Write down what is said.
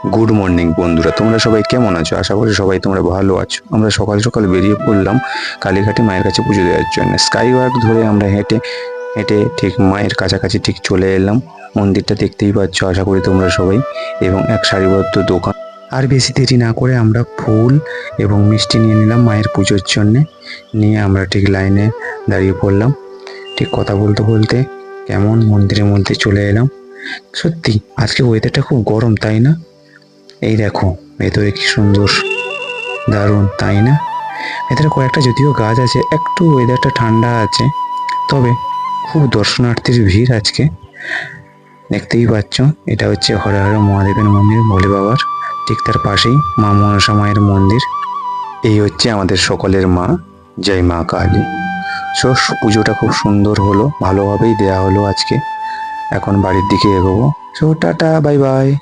Good morning বন্ধুরা, তোমরা সবাই কেমন আছো? আশা করি সবাই তোমরা ভালো আছো। আমরা সকাল সকাল বেরিয়ে পড়লাম কালীঘাটে মায়ের কাছে পুজো দেওয়ার জন্য। স্কাই ওয়াক ধরে আমরা হেঁটে হেঁটে ঠিক মায়ের কাছাকাছি ঠিক চলে এলাম। মন্দিরটা দেখতেই পাচ্ছ, আশা করি তোমরা সবাই। এবং এক সারিবদ্ধ দোকান। আর বেশি দেরি না করে আমরা ফুল এবং মিষ্টি নিয়ে নিলাম মায়ের পুজোর জন্যে। নিয়ে আমরা ঠিক লাইনে দাঁড়িয়ে পড়লাম। ঠিক কথা বলতে বলতে কেমন মন্দিরের মধ্যে চলে এলাম। সত্যি আজকে ওয়েদারটা খুব গরম, তাই না? এই দেখো ভেতরে কি সুন্দর, দারুণ তাই না? ভেতরে কয়েকটা যদিও গাছ আছে, একটু ওয়েদারটা ঠান্ডা আছে, তবে খুব দর্শনার্থীর ভিড় আজকে। দেখতেই পাচ্ছ, এটা হচ্ছে হরে হরে মহাদেবের মন্দির, ভোলে বাবার। ঠিক তার পাশেই মা মনসা মায়ের মন্দির। এই হচ্ছে আমাদের সকলের মা, জয় মা কালী। সো পুজোটা খুব সুন্দর হলো, ভালোভাবেই দেয়া হলো আজকে। এখন বাড়ির দিকে এগোবো। So tata, bye bye.